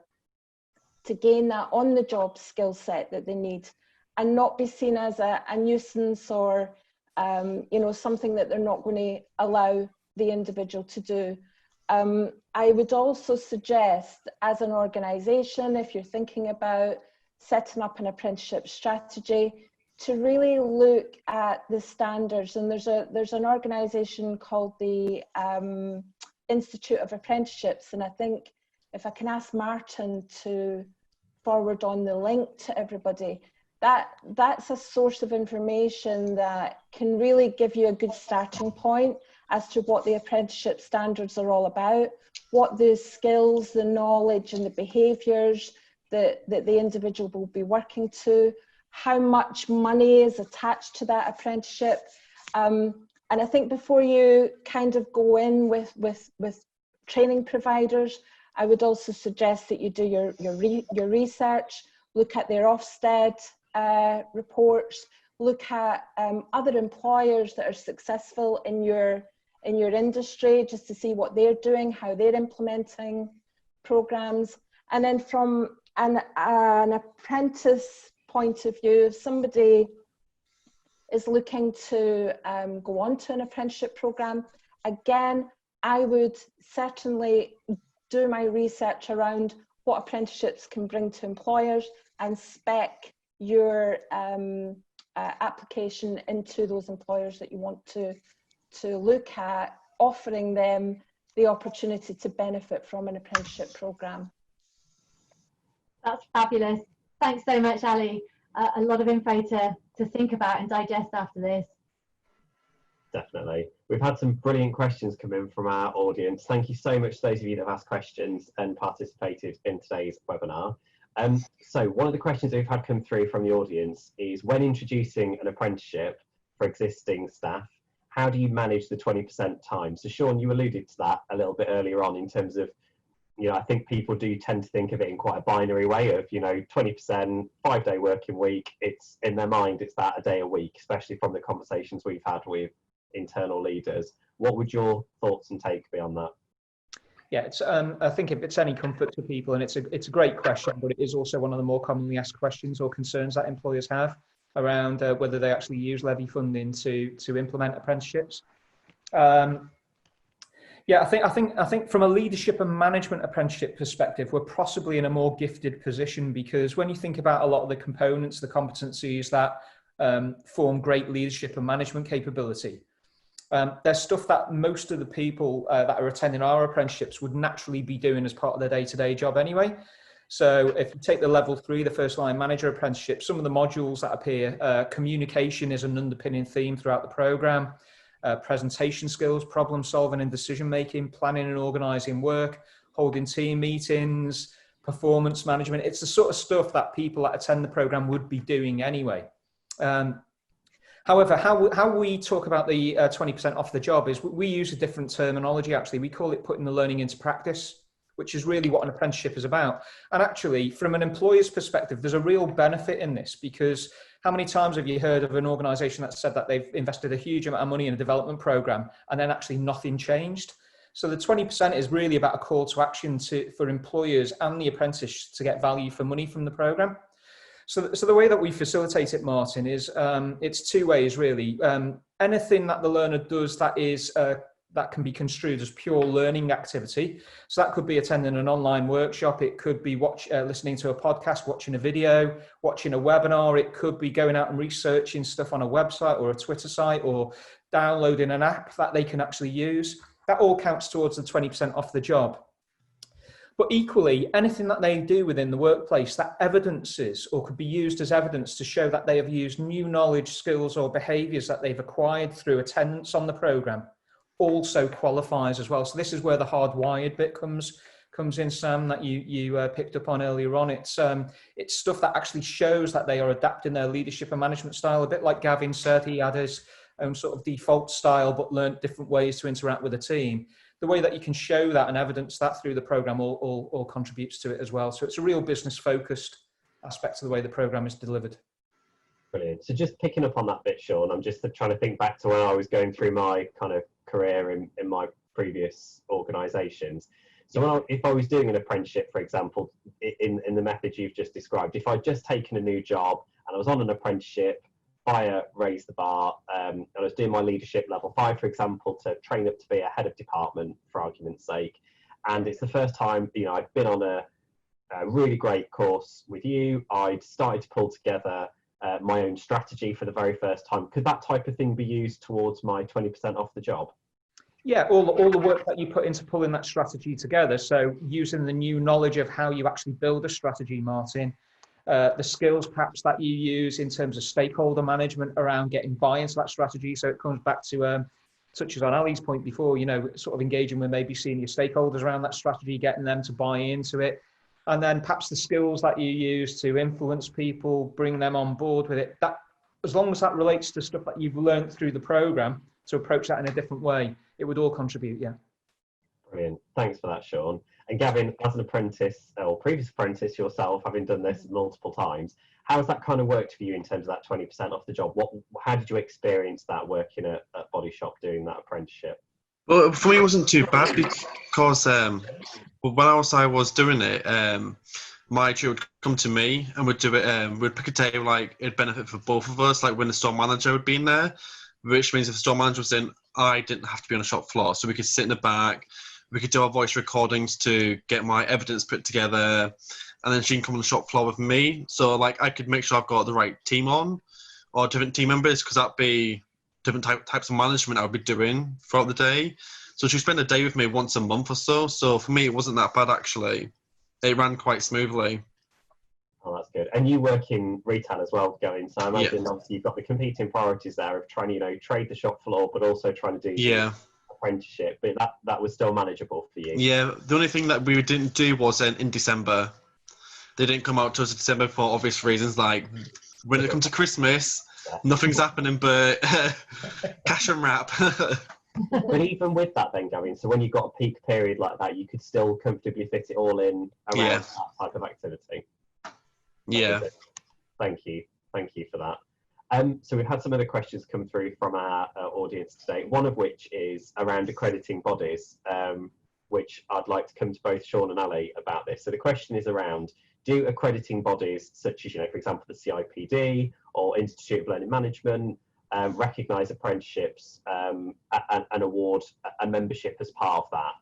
to gain that on-the-job skill set that they need, and not be seen as a nuisance or something that they're not going to allow the individual to do. I would also suggest, as an organisation, if you're thinking about setting up an apprenticeship strategy, to really look at the standards. And there's an organisation called the Institute of Apprenticeships, and I think if I can ask Martin to forward on the link to everybody, that's a source of information that can really give you a good starting point as to what the apprenticeship standards are all about, what the skills, the knowledge and the behaviours that the individual will be working to, how much money is attached to that apprenticeship. And I think before you kind of go in with training providers, I would also suggest that you do your research, look at their Ofsted reports, look at other employers that are successful in your industry, just to see what they're doing, how they're implementing programs. And then from an apprentice point of view, if somebody is looking to go on to an apprenticeship program, again, I would certainly do my research around what apprenticeships can bring to employers and spec your application into those employers that you want to look at, offering them the opportunity to benefit from an apprenticeship program. That's fabulous. Thanks so much, Ali. A lot of info to think about and digest after this. Definitely. We've had some brilliant questions come in from our audience. Thank you so much to those of you that have asked questions and participated in today's webinar. So one of the questions we've had come through from the audience is, when introducing an apprenticeship for existing staff, how do you manage the 20% time? So Sean, you alluded to that a little bit earlier on in terms of, I think people do tend to think of it in quite a binary way of, 20%, 5-day working week. It's in their mind, it's that a day a week, especially from the conversations we've had with internal leaders. What would your thoughts and take be on that? Yeah, it's, I think if it's any comfort to people, and it's a great question, but it is also one of the more commonly asked questions or concerns that employers have around whether they actually use levy funding to implement apprenticeships. Yeah, Yeah, I think from a leadership and management apprenticeship perspective, we're possibly in a more gifted position, because when you think about a lot of the components, the competencies that form great leadership and management capability, there's stuff that most of the people that are attending our apprenticeships would naturally be doing as part of their day-to-day job anyway. So if you take the level 3, the first line manager apprenticeship, some of the modules that appear, communication is an underpinning theme throughout the program. Presentation skills, problem solving and decision making, planning and organizing work, holding team meetings, performance management. It's the sort of stuff that people that attend the program would be doing anyway. However, how we talk about the 20% off the job is we use a different terminology. Actually, we call it putting the learning into practice, which is really what an apprenticeship is about. And actually, from an employer's perspective, there's a real benefit in this, because how many times have you heard of an organization that said that they've invested a huge amount of money in a development program and then actually nothing changed? So the 20% is really about a call to action for employers and the apprentice to get value for money from the program. So the way that we facilitate it, Martin, is it's two ways really. Anything that the learner does that is that can be construed as pure learning activity. So that could be attending an online workshop. It could be listening to a podcast, watching a video, watching a webinar. It could be going out and researching stuff on a website or a Twitter site, or downloading an app that they can actually use. That all counts towards the 20% off the job. But equally, anything that they do within the workplace that evidences or could be used as evidence to show that they have used new knowledge, skills or behaviours that they've acquired through attendance on the programme also qualifies as well. So this is where the hardwired bit comes in, Sam, that you picked up on earlier on. It's stuff that actually shows that they are adapting their leadership and management style, a bit like Gavin said. He had his own sort of default style, but learned different ways to interact with a team. The way that you can show that and evidence that through the program all contributes to it as well. So it's a real business focused aspect to the way the program is delivered. Brilliant. So just picking up on that bit, Sean, I'm just trying to think back to when I was going through my kind of career in my previous organisations. So if I was doing an apprenticeship, for example, in the method you've just described, if I'd just taken a new job and I was on an apprenticeship, fire raised the bar, and I was doing my leadership level 5, for example, to train up to be a head of department, for argument's sake, and it's the first time, I'd been on a really great course with you. I'd started to pull together my own strategy for the very first time. Could that type of thing be used towards my 20% off the job? Yeah, all the work that you put into pulling that strategy together. So using the new knowledge of how you actually build a strategy, Martin, the skills perhaps that you use in terms of stakeholder management around getting buy-in to that strategy. So it comes back to, touches on Ali's point before, sort of engaging with maybe senior stakeholders around that strategy, getting them to buy into it. And then perhaps the skills that you use to influence people, bring them on board with it. That, as long as that relates to stuff that you've learned through the program, to approach that in a different way, it would all contribute, yeah. Brilliant. Thanks for that, Sean. And Gavin, as an apprentice or previous apprentice yourself, having done this multiple times, how has that kind of worked for you in terms of that 20% off the job? How did you experience that working at Body Shop doing that apprenticeship? Well, for me, it wasn't too bad because when I was doing it, my tutor would come to me and would do it. We'd pick a day like it'd benefit for both of us. Like when the store manager would be in there, which means if the store manager was in, I didn't have to be on the shop floor, so we could sit in the back. We could do our voice recordings to get my evidence put together, and then she can come on the shop floor with me. So like I could make sure I've got the right team on, or different team members, because that'd be different types of management I would be doing throughout the day. So she spent a day with me once a month or so. So for me, it wasn't that bad actually. It ran quite smoothly. Oh, that's good. And you work in retail as well, going. So I imagine obviously you've got the competing priorities there of trying to, trade the shop floor, but also trying to do the apprenticeship. But that was still manageable for you. Yeah. The only thing that we didn't do was in December. They didn't come out to us in December for obvious reasons. Like when it comes to Christmas, nothing's happening but cash and wrap. But even with that then, Gavin, so when you got a peak period like that, you could still comfortably fit it all in around that type of activity. Yeah. Thank you for that. So we've had some other questions come through from our audience today, one of which is around accrediting bodies, which I'd like to come to both Sean and Ali about this. So the question is around, do accrediting bodies such as, for example, the CIPD or Institute of Learning Management recognise apprenticeships and award a membership as part of that.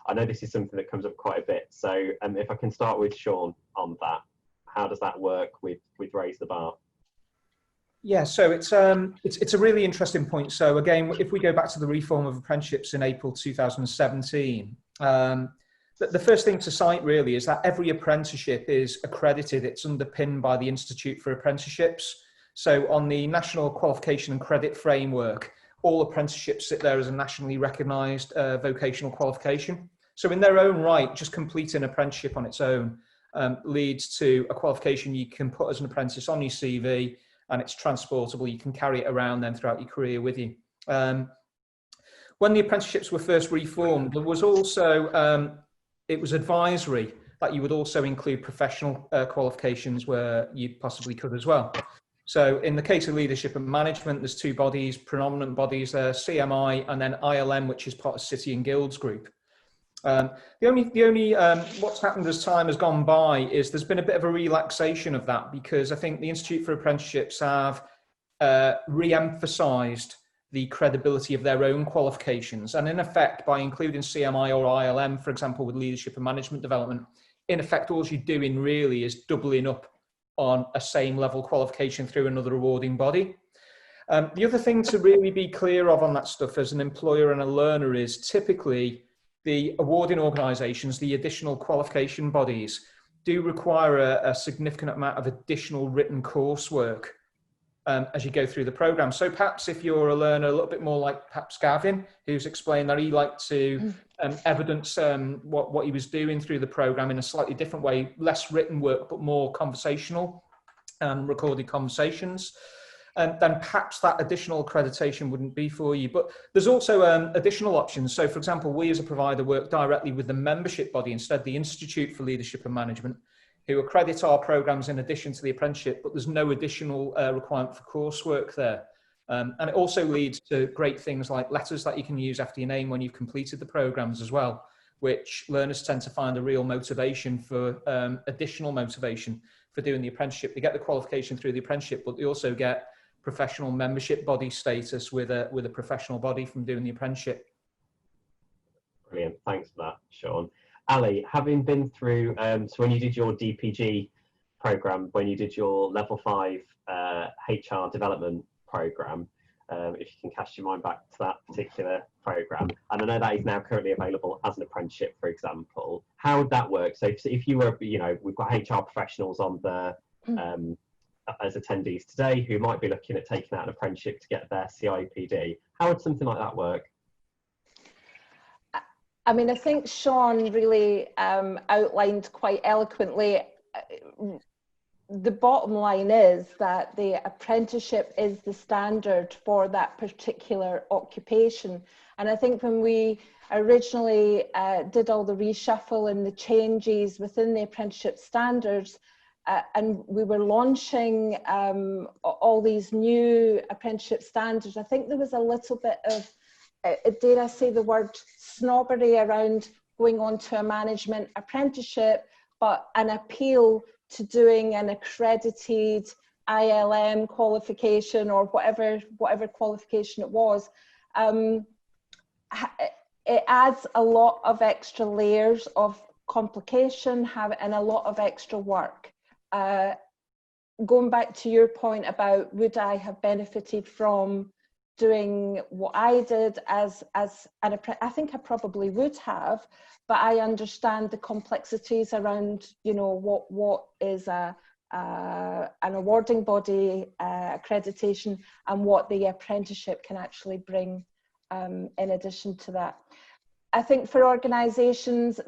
I know this is something that comes up quite a bit, so if I can start with Sean on that, how does that work with Raise the Bar? Yeah, so it's a really interesting point. So again, if we go back to the reform of apprenticeships in April 2017, the first thing to cite really is that every apprenticeship is accredited. It's underpinned by the Institute for Apprenticeships. So on the National Qualification and Credit Framework, all apprenticeships sit there as a nationally recognised vocational qualification. So in their own right, just completing an apprenticeship on its own leads to a qualification you can put as an apprentice on your CV, and it's transportable. You can carry it around then throughout your career with you. When the apprenticeships were first reformed, there was also, it was advisory that you would also include professional qualifications where you possibly could as well. So in the case of leadership and management, there's two bodies, predominant bodies there, CMI and then ILM, which is part of City and Guilds Group. The only what's happened as time has gone by is there's been a bit of a relaxation of that, because I think the Institute for Apprenticeships have re-emphasised the credibility of their own qualifications. And in effect, by including CMI or ILM, for example, with leadership and management development, in effect, all you're doing really is doubling up on a same level qualification through another awarding body. The other thing to really be clear of on that stuff as an employer and a learner is typically the awarding organisations, the additional qualification bodies, do require a significant amount of additional written coursework as you go through the programme. So perhaps if you're a learner a little bit more like perhaps Gavin, who's explained that he liked to evidence what he was doing through the programme in a slightly different way, less written work, but more conversational and recorded conversations, then perhaps that additional accreditation wouldn't be for you. But there's also additional options. So for example, we as a provider work directly with the membership body, instead the Institute for Leadership and Management, who accredit our programs in addition to the apprenticeship, but there's no additional requirement for coursework there. And it also leads to great things like letters that you can use after your name when you've completed the programs as well, which learners tend to find a real motivation for additional motivation for doing the apprenticeship. They get the qualification through the apprenticeship, but they also get professional membership body status with a professional body from doing the apprenticeship. Brilliant, thanks for that, Sean. Ali, having been through, so when you did your DPG program, when you did your level 5 HR development program, if you can cast your mind back to that particular program, and I know that is now currently available as an apprenticeship, for example, how would that work? So if you were, you know, we've got HR professionals on there as attendees today who might be looking at taking out an apprenticeship to get their CIPD, how would something like that work? I mean, I think Sean really outlined quite eloquently. The bottom line is that the apprenticeship is the standard for that particular occupation. And I think when we originally did all the reshuffle and the changes within the apprenticeship standards, and we were launching all these new apprenticeship standards, I think there was a little bit of, dare I say the word, snobbery around going on to a management apprenticeship, but an appeal to doing an accredited ILM qualification or whatever qualification it was. It adds a lot of extra layers of complication and a lot of extra work. Going back to your point about would I have benefited from doing what I did as an apprentice, I think I probably would have, but I understand the complexities around, you know, what is an awarding body accreditation and what the apprenticeship can actually bring in addition to that. I think for organisations,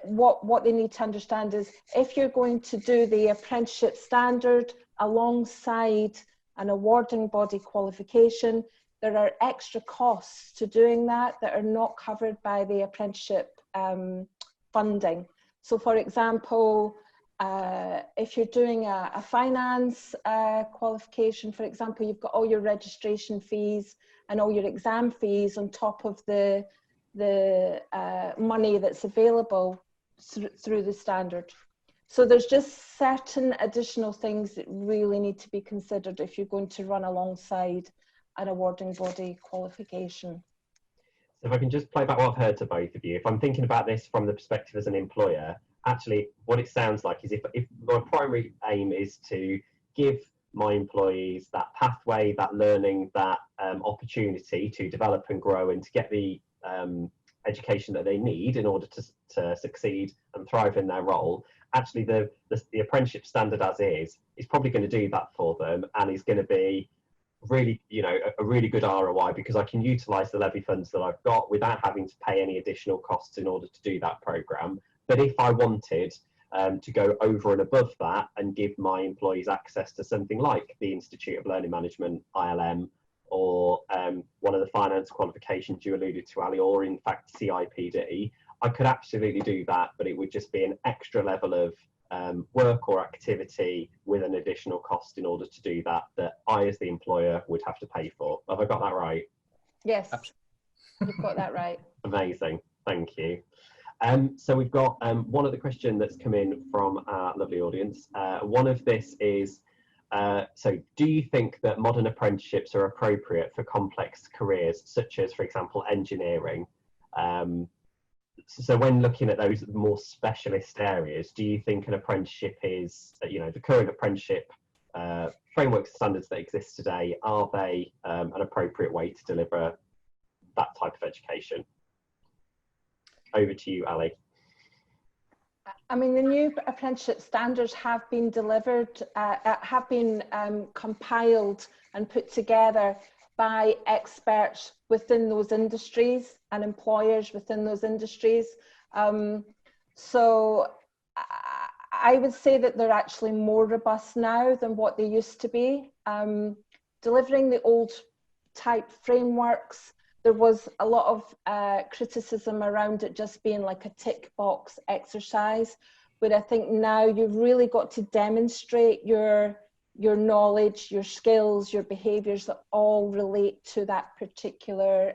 what they need to understand is if you're going to do the apprenticeship standard alongside an awarding body qualification, there are extra costs to doing that are not covered by the apprenticeship funding. So for example, if you're doing a finance qualification, for example, you've got all your registration fees and all your exam fees on top of the money that's available through the standard. So there's just certain additional things that really need to be considered if you're going to run alongside an awarding body qualification. So if I can just play back what I've heard to both of you, if I'm thinking about this from the perspective as an employer, actually what it sounds like is if my primary aim is to give my employees that pathway, that learning, that opportunity to develop and grow and to get the education that they need in order to succeed and thrive in their role, actually the apprenticeship standard as is probably going to do that for them, and is going to be really, you know, a really good ROI, because I can utilize the levy funds that I've got without having to pay any additional costs in order to do that program. But if I wanted to go over and above that and give my employees access to something like the Institute of Learning Management, ILM, or one of the finance qualifications you alluded to, Ali, or in fact CIPD, I could absolutely do that, but it would just be an extra level of work or activity with an additional cost in order to do that, that I as the employer would have to pay for. Have I got that right? Yes, you've got that right. Amazing, thank you. So we've got one other question that's come in from our lovely audience. One of this is, so do you think that modern apprenticeships are appropriate for complex careers, such as, for example, engineering? So when looking at those more specialist areas, do you think an apprenticeship is, you know, the current apprenticeship frameworks and standards that exist today, are they an appropriate way to deliver that type of education? Over to you, Ali. I mean, the new apprenticeship standards have been delivered, have been compiled and put together by experts within those industries and employers within those industries. So I would say that they're actually more robust now than what they used to be. Delivering the old type frameworks, there was a lot of criticism around it just being like a tick box exercise. But I think now you've really got to demonstrate your knowledge, your skills, your behaviours that all relate to that particular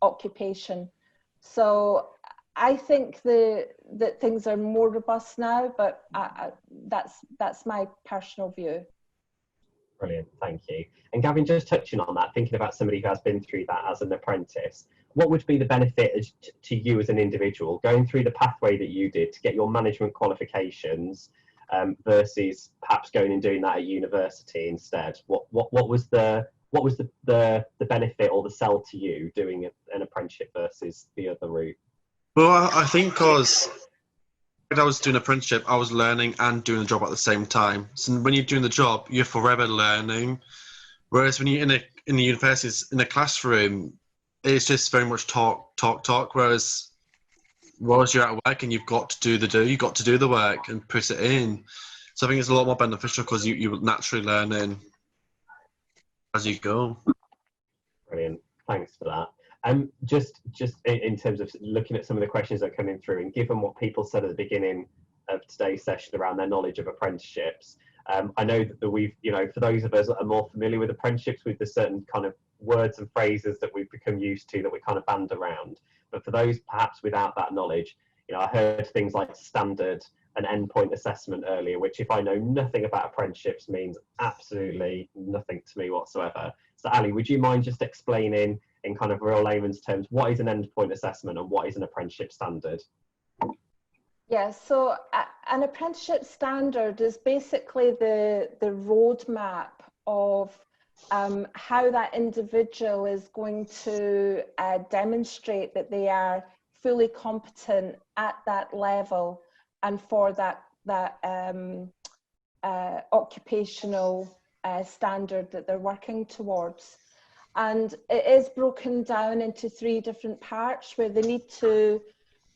occupation. So I think that things are more robust now, but that's my personal view. Brilliant, thank you. And Gavin, just touching on that, thinking about somebody who has been through that as an apprentice, what would be the benefit to you as an individual going through the pathway that you did to get your management qualifications versus perhaps going and doing that at university instead? What was the benefit or the sell to you doing an apprenticeship versus the other route? Well, I think because when I was doing an apprenticeship, I was learning and doing the job at the same time. So when you're doing the job, you're forever learning. Whereas when you're in the universities, in a classroom, it's just very much talk. Whereas you're at work and you've got to do the work and put it in. So I think it's a lot more beneficial because you're naturally learning as you go. Brilliant, thanks for that. Just in terms of looking at some of the questions that are coming through, and given what people said at the beginning of today's session around their knowledge of apprenticeships, I know that we've, you know, for those of us that are more familiar with apprenticeships, with the certain kind of words and phrases that we've become used to that we kind of band around. But for those perhaps without that knowledge, you know, I heard things like standard and endpoint assessment earlier, which if I know nothing about apprenticeships means absolutely nothing to me whatsoever. So Ali, would you mind just explaining in kind of real layman's terms, what is an endpoint assessment and what is an apprenticeship standard? Yeah, so an apprenticeship standard is basically the roadmap of how that individual is going to demonstrate that they are fully competent at that level and for that occupational standard that they're working towards. And it is broken down into 3 different parts where they need to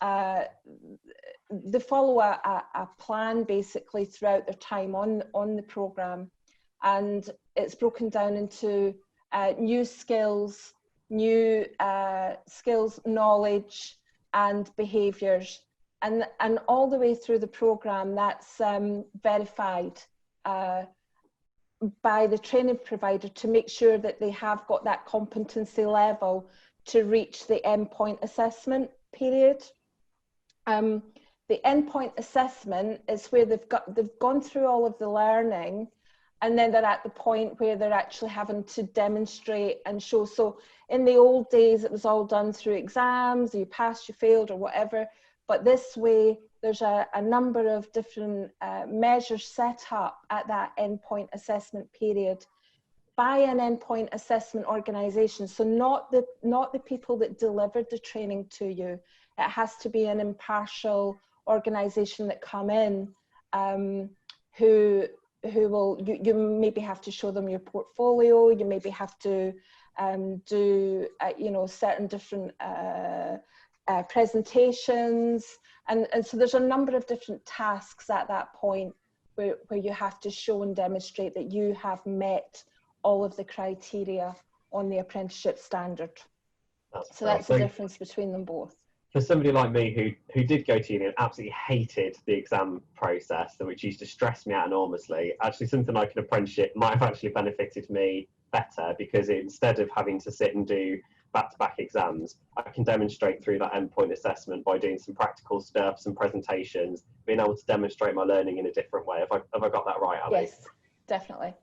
they follow a plan basically throughout their time on the programme, and it's broken down into new skills, knowledge and behaviours, and all the way through the programme that's verified by the training provider to make sure that they have got that competency level to reach the endpoint assessment period. The endpoint assessment is where they've gone through all of the learning and then they're at the point where they're actually having to demonstrate and show. So in the old days, it was all done through exams, you passed, you failed, or whatever. But this way, there's a number of different measures set up at that endpoint assessment period by an endpoint assessment organisation. So not the people that delivered the training to you. It has to be an impartial organisation that come in who will, you maybe have to show them your portfolio, you maybe have to do you know, certain different presentations, and so there's a number of different tasks at that point where you have to show and demonstrate that you have met all of the criteria on the apprenticeship standard. So that's the difference between them both. For somebody like me who did go to uni and absolutely hated the exam process, which used to stress me out enormously, actually something like an apprenticeship might have actually benefited me better, because instead of having to sit and do back-to-back exams, I can demonstrate through that endpoint assessment by doing some practical stuff, some presentations, being able to demonstrate my learning in a different way. Have I got that right, Ali? Yes, definitely.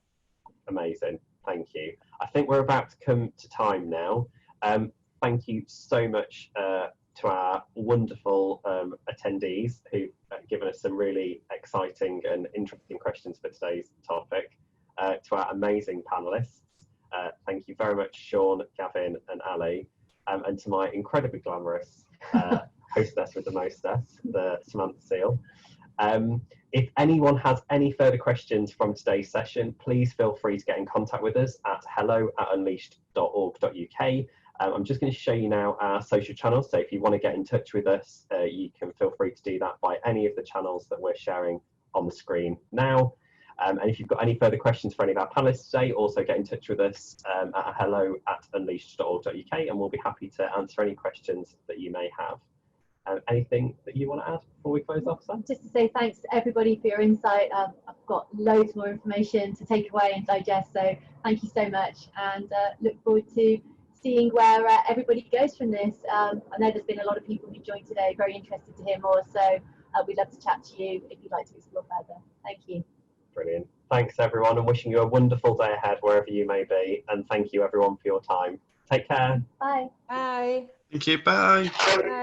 Amazing, thank you. I think we're about to come to time now. Thank you so much to our wonderful attendees who've given us some really exciting and interesting questions for today's topic. To our amazing panelists, thank you very much, Sean, Gavin and Ali, and to my incredibly glamorous hostess with the mostess, the Samantha Seal. If anyone has any further questions from today's session, please feel free to get in contact with us at hello@unleashed.org.uk. I'm just going to show you now our social channels, so if you want to get in touch with us, you can feel free to do that by any of the channels that we're sharing on the screen now. And if you've got any further questions for any of our panelists today, also get in touch with us at hello@unleashed.org.uk, and we'll be happy to answer any questions that you may have. Anything that you want to add before we close off, Sam? Just to say thanks to everybody for your insight. I've got loads more information to take away and digest, so thank you so much, and look forward to seeing where everybody goes from this. I know there's been a lot of people who joined today, very interested to hear more, so we'd love to chat to you if you'd like to explore further. Thank you. Brilliant. Thanks everyone, and wishing you a wonderful day ahead wherever you may be, and thank you everyone for your time. Take care. Bye. Bye. Thank you. Bye. Bye.